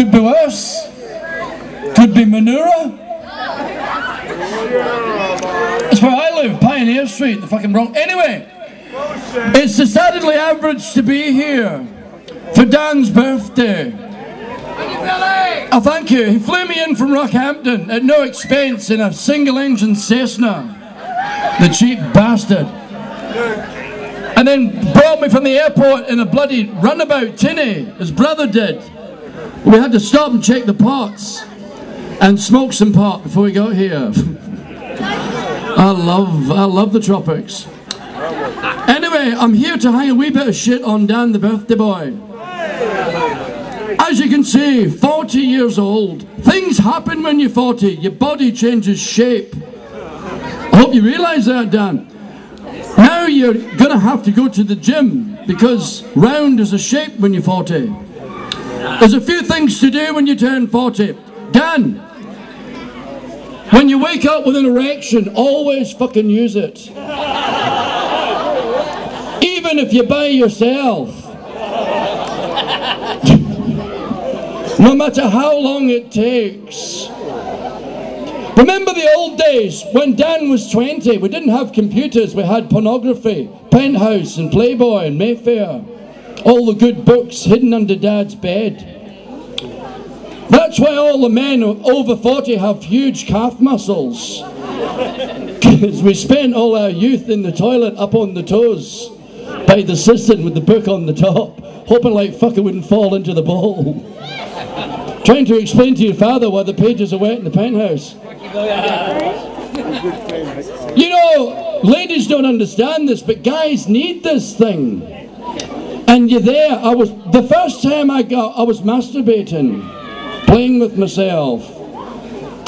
Could be worse. Could be Manura. It's where I live, Pioneer Street, the fucking wrong. Anyway, it's decidedly average to be here for Dan's birthday. Oh, thank you. He flew me in from Rockhampton at no expense in a single-engine Cessna. The cheap bastard. And then brought me from the airport in a bloody runabout tinny, his brother did. We had to stop and check the pots and smoke some pot before we got here. I love the tropics. Anyway, I'm here to hang a wee bit of shit on Dan the birthday boy. As you can see, 40 years old. Things happen when you're 40. Your body changes shape. I hope you realise that, Dan. Now you're going to have to go to the gym because round is a shape when you're 40. There's a few things to do when you turn 40. Dan, when you wake up with an erection, always fucking use it. Even if you're by yourself. No matter how long it takes. Remember the old days when Dan was 20? We didn't have computers, we had pornography, Penthouse and Playboy and Mayfair. All the good books hidden under Dad's bed. That's why all the men over 40 have huge calf muscles. Because we spent all our youth in the toilet up on the toes by the cistern with the book on the top, hoping like fuck it wouldn't fall into the bowl. Trying to explain to your father why the pages are wet in the Penthouse. You know, ladies don't understand this, but guys need this thing. And you're there. The first time I was masturbating, playing with myself.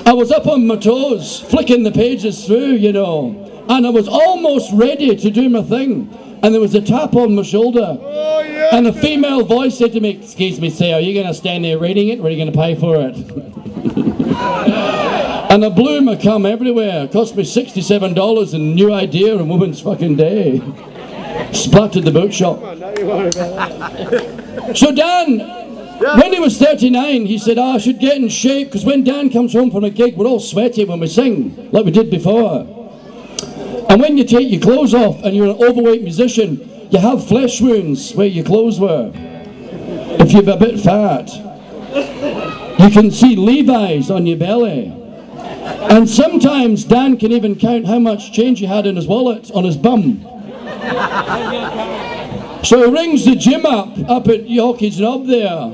I was up on my toes, flicking the pages through, you know, and I was almost ready to do my thing. And there was a tap on my shoulder. Oh, yeah. And a female voice said to me, "Excuse me, sir, are you going to stand there reading it or are you going to pay for it?" And I blew my cum everywhere. It cost me $67 and new idea and Woman's Fucking Day. Splattered the bookshop. So Dan, when he was 39, he said, I should get in shape, because when Dan comes home from a gig, we're all sweaty when we sing, like we did before. And when you take your clothes off and you're an overweight musician, you have flesh wounds where your clothes were. If you're a bit fat, you can see Levi's on your belly. And sometimes Dan can even count how much change he had in his wallet on his bum. So he rings the gym up at Yorkie's Knob there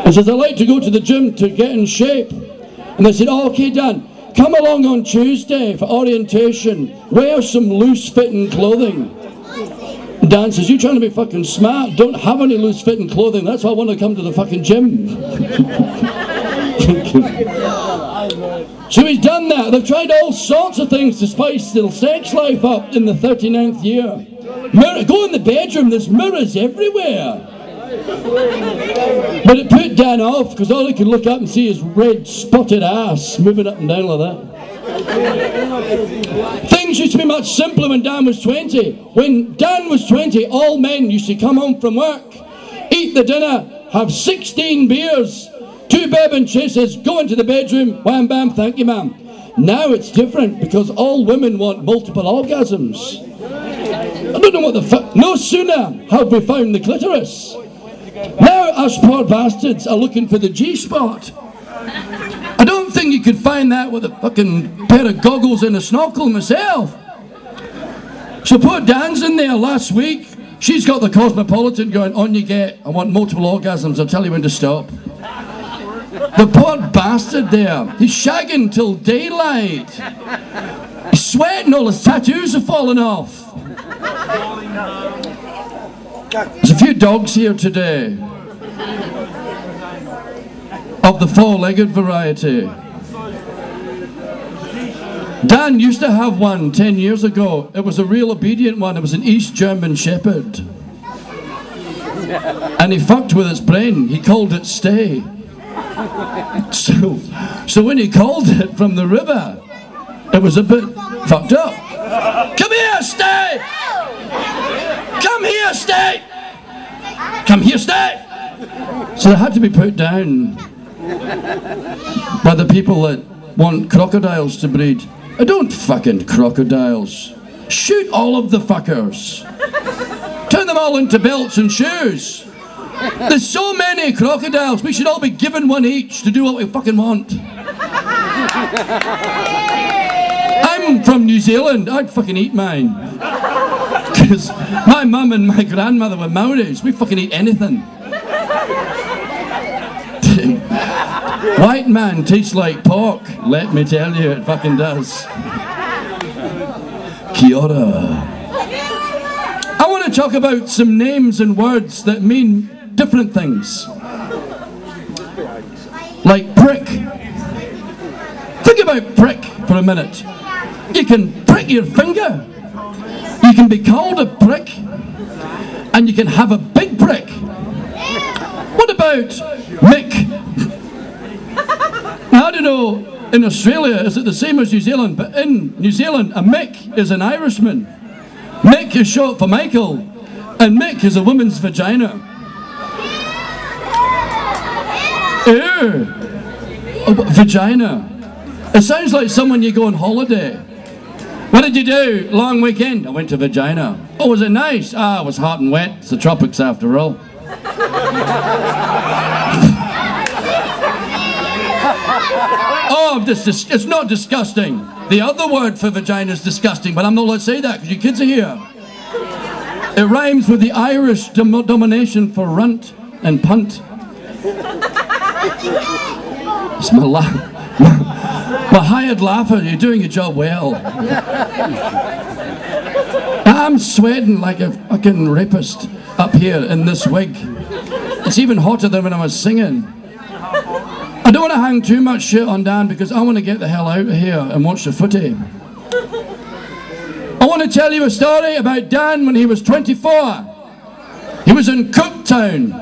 and says, I'd like to go to the gym to get in shape. And they said, oh, okay, Dan, come along on Tuesday for orientation. Wear some loose-fitting clothing. Dan says, you trying to be fucking smart? Don't have any loose-fitting clothing. That's why I want to come to the fucking gym. So he's done that. They've tried all sorts of things to spice their sex life up in the 39th year. Go in the bedroom, there's mirrors everywhere. But it put Dan off, because all he could look up and see is red spotted ass moving up and down like that. Things used to be much simpler when Dan was 20. When Dan was 20, all men used to come home from work, eat the dinner, have 16 beers, 2 bourbon chases, go into the bedroom, wham bam, thank you ma'am. Now it's different, because all women want multiple orgasms. I don't know what the fuck. No sooner have we found the clitoris, now us poor bastards are looking for the G-spot. I don't think you could find that with a fucking pair of goggles and a snorkel myself. So poor Dan's in there last week. She's got the Cosmopolitan going, on you get, I want multiple orgasms, I'll tell you when to stop. The poor bastard there, he's shagging till daylight. He's sweating, all his tattoos are falling off. There's a few dogs here today, of the 4-legged variety. Dan used to have one 10 years ago. It was a real obedient one. It was an East German Shepherd. And he fucked with its brain. He called it Stay. So when he called it from the river, it was a bit fucked up. Come here, Stay! Come here, Stay! Come here, Stay! So they had to be put down by the people that want crocodiles to breed. I don't fucking crocodiles. Shoot all of the fuckers. Turn them all into belts and shoes. There's so many crocodiles, we should all be given one each to do what we fucking want. I'm from New Zealand, I'd fucking eat mine. Because my mum and my grandmother were Maoris, we fucking eat anything. White man tastes like pork, let me tell you, it fucking does. Kia ora. I want to talk about some names and words that mean different things. Like prick. Think about prick for a minute. You can prick your finger. You can be called a prick. And you can have a big prick. What about Mick? Now, I don't know, in Australia, is it the same as New Zealand? But in New Zealand, a Mick is an Irishman. Mick is short for Michael. And Mick is a woman's vagina. Ew. Oh, vagina. It sounds like someone you go on holiday. What did you do? Long weekend? I went to vagina. Oh, was it nice? Ah, it was hot and wet. It's the tropics after all. Oh, it's not disgusting. The other word for vagina is disgusting, but I'm not allowed to say that because your kids are here. It rhymes with the Irish domination for runt and punt. It's my hired laugher, you're doing your job well. I'm sweating like a fucking rapist up here in this wig. It's even hotter than when I was singing. I don't want to hang too much shit on Dan because I want to get the hell out of here and watch the footy. I want to tell you a story about Dan when he was 24. He was in Cooktown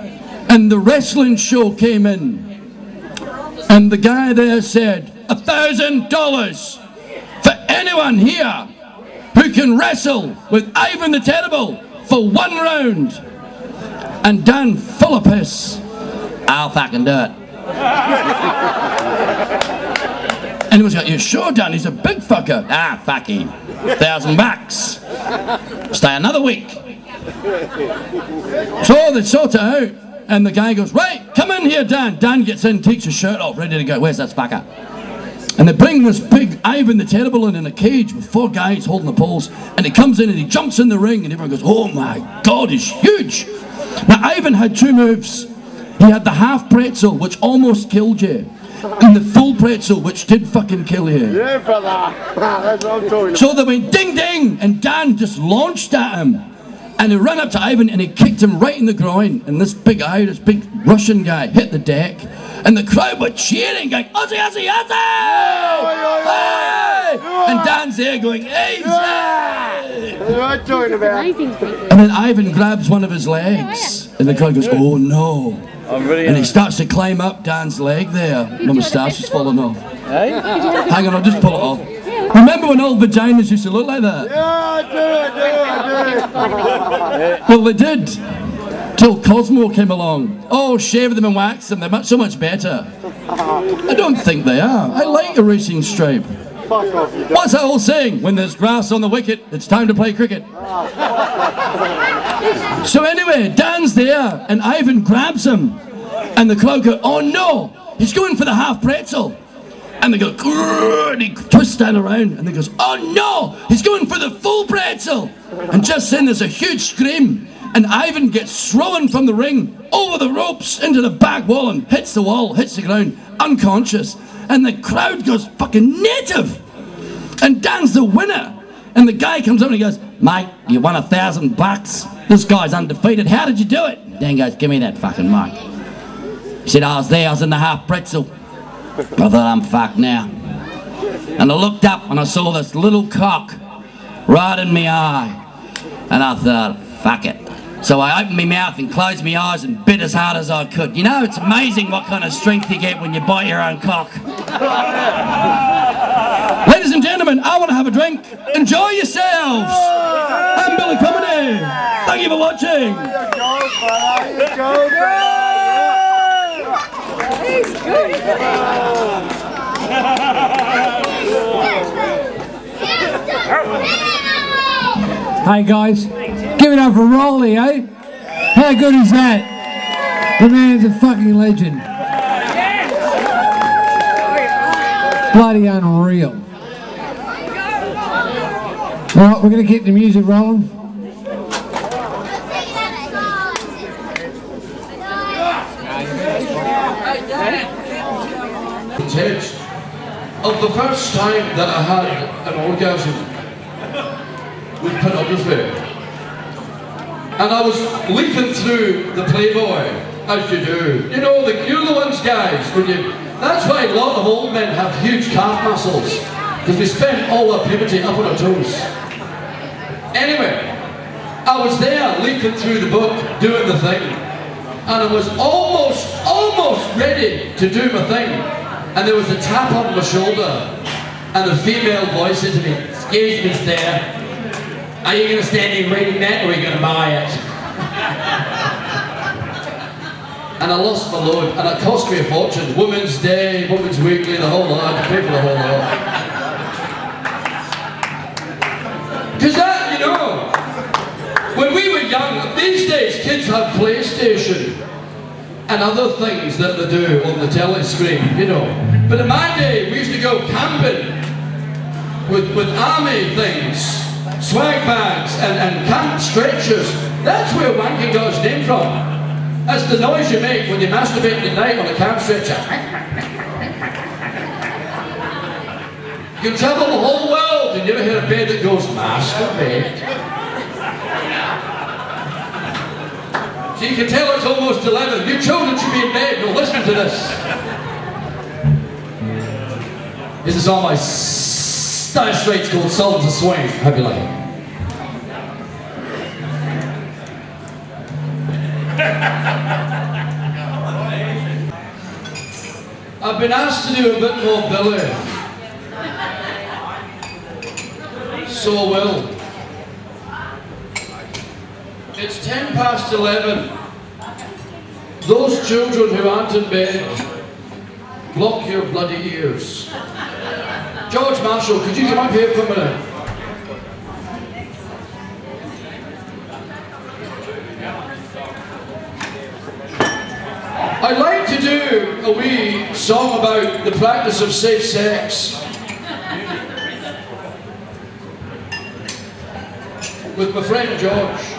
and the wrestling show came in. And the guy there said, $1,000 for anyone here who can wrestle with Ivan the Terrible for 1 round. And Dan, full of piss, I'll fucking do it. And he was like, you sure, Dan? He's a big fucker. Ah, fuck him. $1,000. Stay another week. So they sort it out. And the guy goes, right, come in here, Dan. Dan gets in, takes his shirt off, ready to go. Where's that fucker? And they bring this big Ivan the Terrible in a cage with 4 guys holding the poles. And he comes in and he jumps in the ring and everyone goes, oh my God, he's huge. Now, Ivan had 2 moves. He had the half pretzel, which almost killed you. And the full pretzel, which did fucking kill you. Yeah, brother. That's what I'm talking about. So they went ding ding, and Dan just launched at him. And he ran up to Ivan and he kicked him right in the groin. And this big Irish, big Russian guy hit the deck. And the crowd were cheering, going, Ozzy, Ozzy, Ozzy! Hey! And Dan's there going, easy! What am I talking about? And then Ivan grabs one of his legs. And the crowd goes, oh no. And he starts to climb up Dan's leg there. My moustache is falling off. Hey? Hang on, I'll just pull it off. Remember when old vaginas used to look like that? Yeah, do it. Well, they did. Till Cosmo came along. Oh, shave them and wax them. They're so much better. I don't think they are. I like a racing stripe. Fuck off, you What's that old saying? When there's grass on the wicket, it's time to play cricket. So anyway, Dan's there, and Ivan grabs him. And the crowd go, oh no, he's going for the half pretzel. And they go, grrr, and he twists Dan around, and they goes, oh no, he's going for the full pretzel. And just then there's a huge scream, and Ivan gets thrown from the ring, over the ropes, into the back wall, and hits the wall, hits the ground, unconscious. And the crowd goes fucking native. And Dan's the winner. And the guy comes up and he goes, mate, you won $1,000. This guy's undefeated. How did you do it? Dan goes, give me that fucking mic. He said, I was there, I was in the half pretzel. I thought, I'm fucked now. And I looked up and I saw this little cock right in my eye. And I thought, fuck it. So I opened my mouth and closed my eyes and bit as hard as I could. You know, it's amazing what kind of strength you get when you bite your own cock. Ladies and gentlemen, I want to have a drink. Enjoy yourselves. I'm Billy Comedy. Thank you for watching. There you go, brother. There you go, brother. Hey guys, give it up for Rolly, eh? How good is that? The man's a fucking legend. Bloody unreal. Alright, we're going to keep the music rolling. Of the first time that I had an orgasm with pornography, and I was leafing through the Playboy, as you do. You know, you're the ones, guys, when you... That's why a lot of old men have huge calf muscles, because we spend all our puberty up on our toes. Anyway, I was there leafing through the book, doing the thing, and I was almost ready to do my thing. And there was a tap on my shoulder, and a female voice said to me, "Excuse me, sir, are you going to stand here reading that, or are you going to buy it?" And I lost my load, and it cost me a fortune. Women's Day, Women's Weekly, the whole lot. I had to pay for the whole lot. Because that, you know, when we were young, these days kids have PlayStation and other things that they do on the telly screen, you know. But in my day, we used to go camping with army things, swag bags and camp stretchers. That's where wanking got its name from. That's the noise you make when you masturbate at night on a camp stretcher. You can travel the whole world and you ever hear a bed that goes, "Masturbate." So you can tell it's almost 11. Your children should be in bed. No, listen to this. This is on my Dire Straits called Sultans of Swing. Hope you like it. I've been asked to do a bit more Billy. So I will. It's 11:10. Those children who aren't in bed, block your bloody ears. George Marshall, could you come up here for a minute? I'd like to do a wee song about the practice of safe sex with my friend George.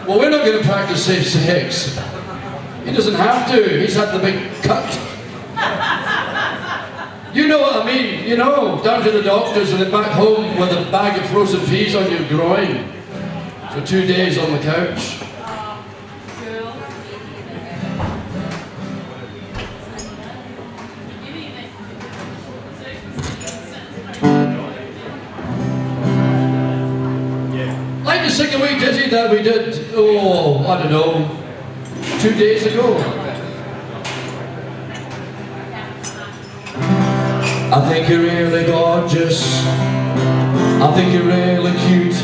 Well, we're not going to practice safe sex. He doesn't have to. He's had the big cut. You know what I mean? You know, down to the doctors and then back home with a bag of frozen peas on your groin for 2 days on the couch. Like the sing a wee ditty that we did, oh, I don't know, 2 days ago. I think you're really gorgeous, I think you're really cute,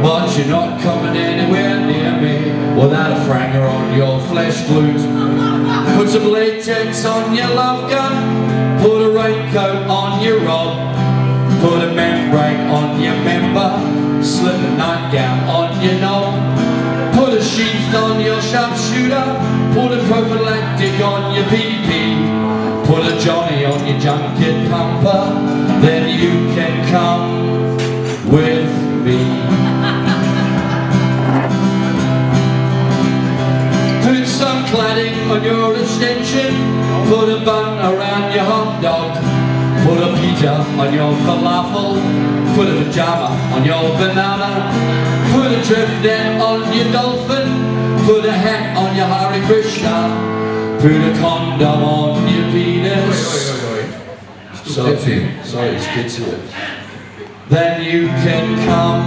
but you're not coming anywhere near me without a franger on your flesh glute. Put some latex on your love gun, put a raincoat on your rod, put a membrane on your member, slip a nightgown on your knob, put a sheath on your sharpshooter, put a prophylactic on your PP, put a Johnny on your junket pumper, then you can come with me. Put some cladding on your extension, put a bun around your hot dog, put a pita on your falafel, put a pajama on your banana, put a drift net on your dolphin, put a hat on your Hare Krishna, put a condom on your penis. Sorry, it's kids here. Then you can come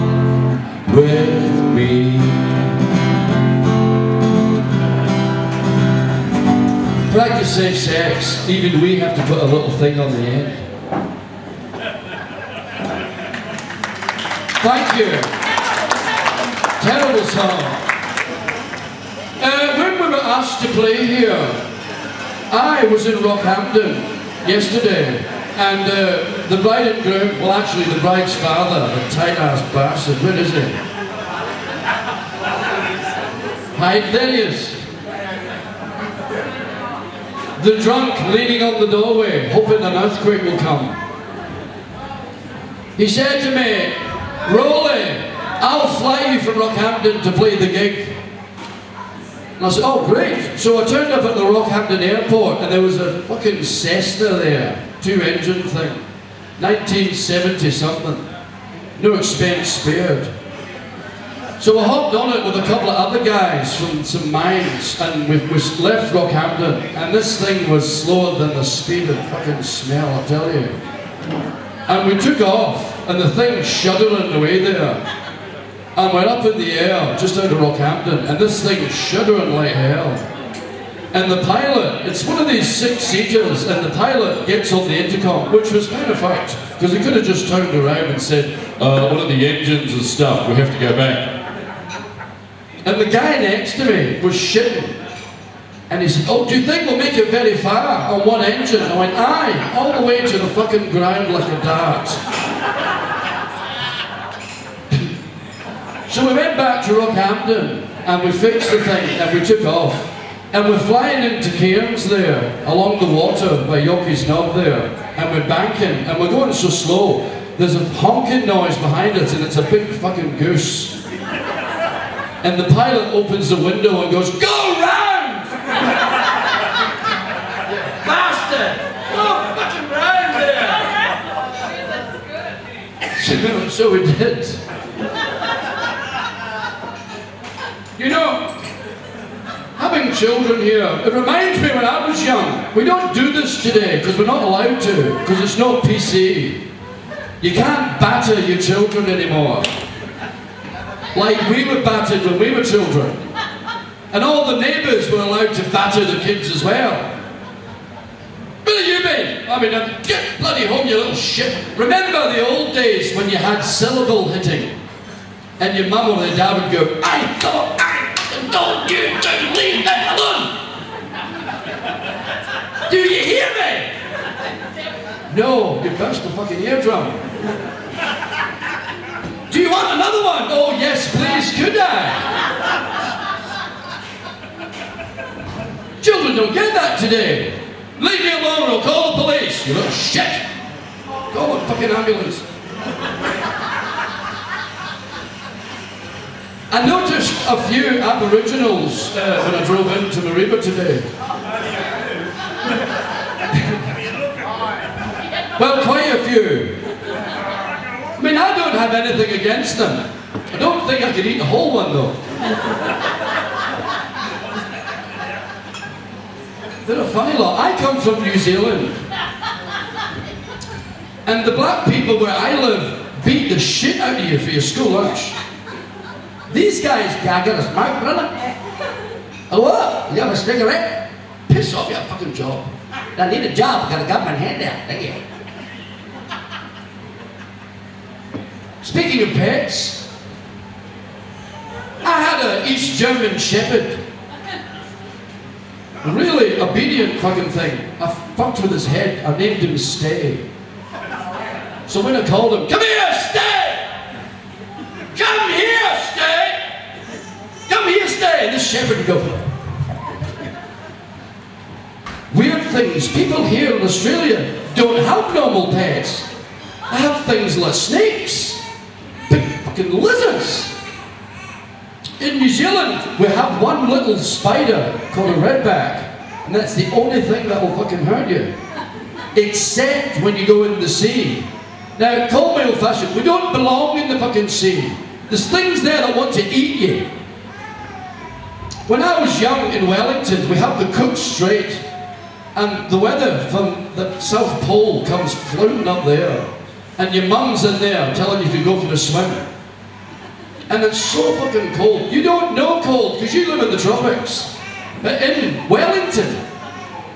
with me. Practice safe sex, even we have to put a little thing on the end. Thank you. Terrible song. When we were asked to play here. I was in Rockhampton yesterday, and the bride and groom, well actually the bride's father, the tight-ass bastard, where is he? Hi, there he is. The drunk leaning on the doorway, hoping an earthquake will come. He said to me, Rolly, I'll fly you from Rockhampton to play the gig. And I said, oh great. So I turned up at the Rockhampton airport and there was a fucking Cessna there, 2-engine thing, 1970 something, no expense spared. So I hopped on it with a couple of other guys from some mines and we left Rockhampton, and this thing was slower than the speed of fucking smell, I tell you. And we took off and the thing shuddering away there. And we're up in the air, just out of Rockhampton, and this thing is shuddering like hell. And the pilot, it's one of these 6-seaters, and the pilot gets on the intercom, which was kind of fucked, because he could have just turned around and said, one of the engines is stuck, we have to go back. And the guy next to me was shitting. And he said, oh, do you think we'll make it very far on one engine? I went, aye, all the way to the fucking ground like a dart. So we went back to Rockhampton and we fixed the thing and we took off. And we're flying into Cairns there, along the water by Yockey's Knob there. And we're banking and we're going so slow. There's a honking noise behind us and it's a big fucking goose. And the pilot opens the window and goes, go round! Bastard! Go fucking round there! So we did. You know, having children here, it reminds me when I was young. We don't do this today because we're not allowed to, because it's not PC. You can't batter your children anymore. Like we were battered when we were children. And all the neighbours were allowed to batter the kids as well. Where have you been? I mean, get bloody home, you little shit. Remember the old days when you had syllable hitting? And your mum or your dad would go, I thought I told you to leave that alone. Do you hear me? No, you burst the fucking eardrum. Do you want another one? Oh yes, please, could I? Children don't get that today. Leave me alone or I'll call the police. You little shit. Call a fucking ambulance. I noticed a few Aboriginals when I drove into Mariba today. Well, quite a few. I mean, I don't have anything against them. I don't think I could eat a whole one, though. They're a funny lot. I come from New Zealand. And the black people where I live beat the shit out of you for your school lunch. These guys can't get a smoke, brother. Hello? You have a cigarette? Piss off your fucking job. I need a job. Got a government handout. Thank you. Speaking of pets, I had an East German Shepherd. A really obedient fucking thing. I fucked with his head. I named him Stay. So when I called him, come here, Stay! Come here, Stay! Come here, Stay! And this shepherd would go. Weird things. People here in Australia don't have normal pets. I have things like snakes. Big fucking lizards. In New Zealand, we have one little spider called a redback. And that's the only thing that will fucking hurt you. Except when you go in the sea. Now, call me old-fashioned, we don't belong in the fucking sea. There's things there that want to eat you. When I was young in Wellington, we had the Cook Strait. And the weather from the South Pole comes floating up there. And your mum's in there telling you to go for a swim. And it's so fucking cold. You don't know cold because you live in the tropics. But in Wellington,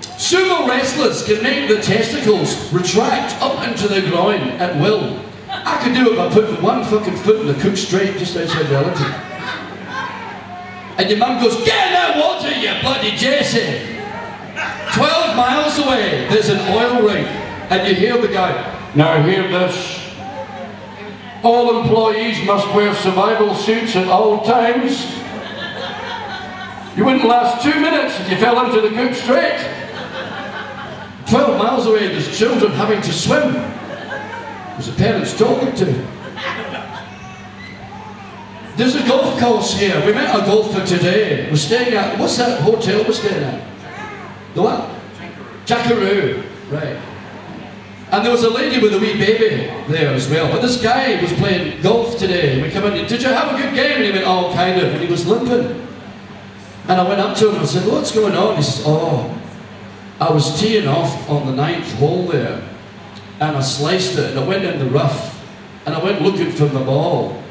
sumo wrestlers can make the testicles retract up into their groin at will. I could do it by putting one fucking foot in the Cook Strait just outside Wellington. And your mum goes, get in that water, you bloody there's an oil rig, and you hear the guy, now hear this. All employees must wear survival suits at all times. You wouldn't last 2 minutes if you fell into the Cook Strait. 12 miles away, there's children having to swim. There's the parents talking to. There's a golf course here. We met a golfer today. We're staying at, what's that hotel we're staying at? The what? Jackaroo. Right. And there was a lady with a wee baby there as well. But this guy was playing golf today. We come in, did you have a good game? And he went, oh, kind of. And he was limping. And I went up to him and I said, what's going on? He says, oh, I was teeing off on the 9th hole there. And I sliced it and I went in the rough. And I went looking for the ball.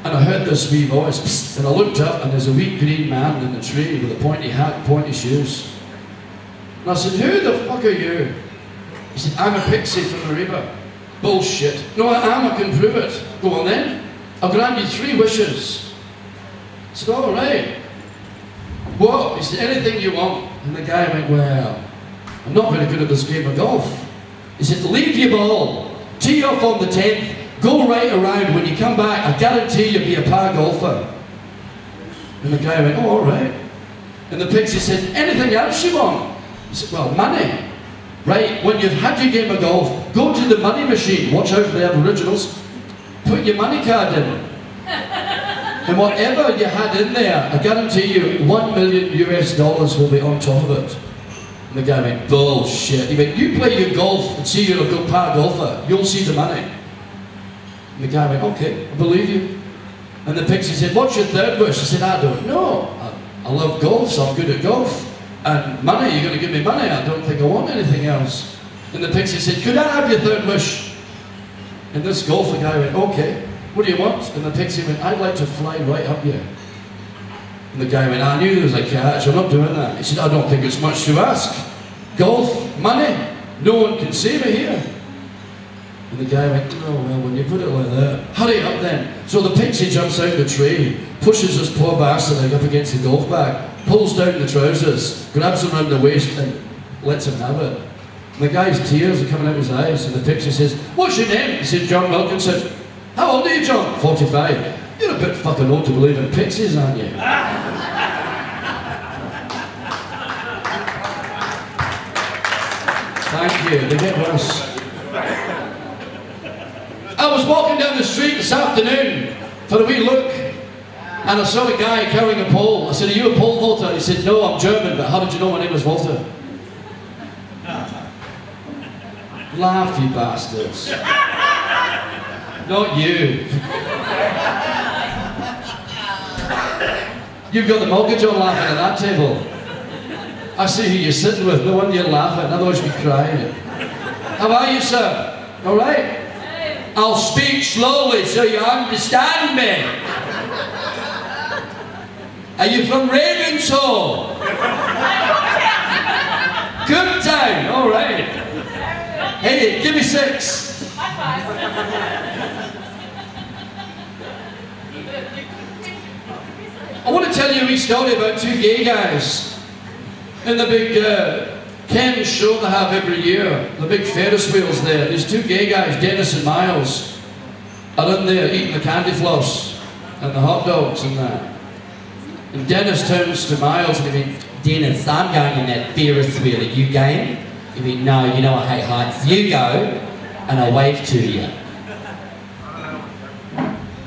And I heard this wee voice. Psst, and I looked up and there's a wee green man in the tree with a pointy hat, pointy shoes. And I said, who the fuck are you? He said, I'm a pixie from Mariba. Bullshit. No, I am, I can prove it. Go on then. I'll grant you 3 wishes. I said, all right. What? He said, anything you want. And the guy went, well, I'm not very good at this game of golf. He said, leave your ball. Tee off on the 10th. Go right around. When you come back, I guarantee you'll be a par golfer. And the guy went, oh, all right. And the pixie said, anything else you want? He said, well, money. Right, when you've had your game of golf, go to the money machine, watch out for the Aboriginals, put your money card in. And whatever you had in there, I guarantee you $1 million US will be on top of it. And the guy went, bullshit. He went, you play your golf and see you're a good par golfer, you'll see the money. And the guy went, okay, I believe you. And the pixie said, what's your 3rd wish? I said, I don't know. I love golf, so I'm good at golf. And money, you're going to give me money, I don't think I want anything else. And the pixie said, could I have your 3rd wish? And this golfer guy went, okay, what do you want? And the pixie went, I'd like to fly right up you. And the guy went, I knew there was a catch, I'm not doing that. He said, I don't think it's much to ask. Golf, money, no one can see me here. And the guy went, oh well, when you put it like that, hurry up then. So the pixie jumps out the tree, pushes this poor bastard up against the golf bag, pulls down the trousers, grabs him around the waist and lets him have it. And the guy's tears are coming out of his eyes and the pixie says, what's your name? He said, John Wilkinson. How old are you, John? 45. You're a bit fucking old to believe in pixies, aren't you? Thank you, they get worse. I was walking down the street this afternoon for a wee look and I saw a guy carrying a pole. I said, are you a pole vaulter? He said, no, I'm German, but how did you know my name was Walter? Laugh, you bastards. Not you. You've got the mortgage on laughing at that table. I see who you're sitting with, no wonder you're laughing, otherwise you'd be crying. How are you, sir? All right? I'll speak slowly so you understand me. Are you from Ravenshaw? Cooktown, all right. Hey, give me 6. High five. I want to tell you a wee story about 2 gay guys in the big Ken show they have every year, the big Ferris wheels there. These 2 gay guys, Dennis and Miles, are in there eating the candy floss and the hot dogs and that. And Dennis turns to Miles and he went, Dennis, I'm going in that Ferris wheel. Are you game? He went, no, you know I hate heights. You go, and I'll wave to you.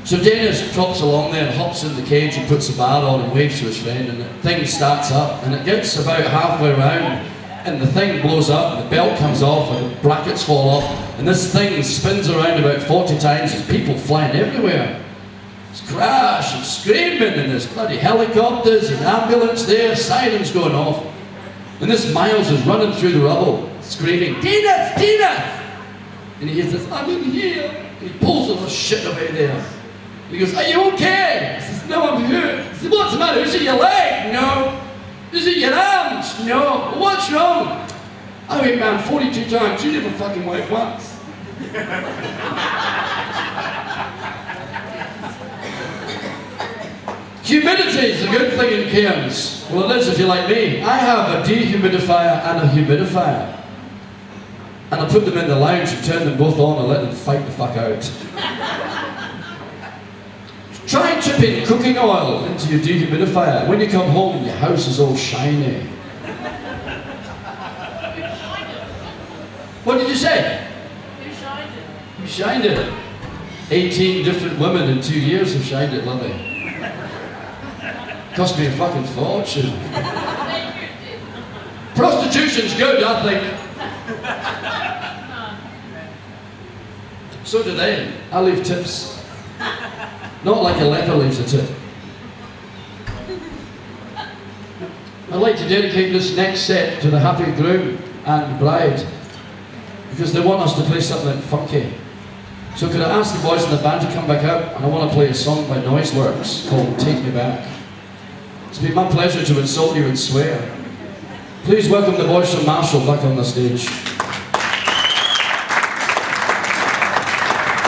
So Dennis trots along there and hops in the cage and puts the bar on and waves to his friend and the thing starts up and it gets about halfway around and the thing blows up and the belt comes off and the brackets fall off and this thing spins around about 40 times. There's people flying everywhere. It's crash and screaming and there's bloody helicopters and ambulance there, sirens going off. And this Miles is running through the rubble, screaming, Dennis, Dennis! And he hears this, I'm in here. And he pulls all the shit away there. He goes, are you okay? He says, no, I'm hurt. He says, what's the matter? Is it your leg? No. Is it your arms? No. What's wrong? I went round 42 times. You never fucking went once. Humidity is a good thing in Cairns. Well, it is if you're like me. I have a dehumidifier and a humidifier. And I put them in the lounge and turned them both on and let them fight the fuck out. Try tipping cooking oil into your dehumidifier. When you come home, your house is all shiny. What did you say? Who shined it? Who shined it? 18 different women in 2 years have shined it, lovely. Cost me a fucking fortune. Prostitution's good, I think. So do they. I leave tips. Not like a leper leaves a tip. I'd like to dedicate this next set to the happy groom and bride, because they want us to play something funky. So could I ask the boys in the band to come back out, and I want to play a song by Noiseworks called Take Me Back. It's been my pleasure to insult you and swear. Please welcome the boys from Marshall back on the stage.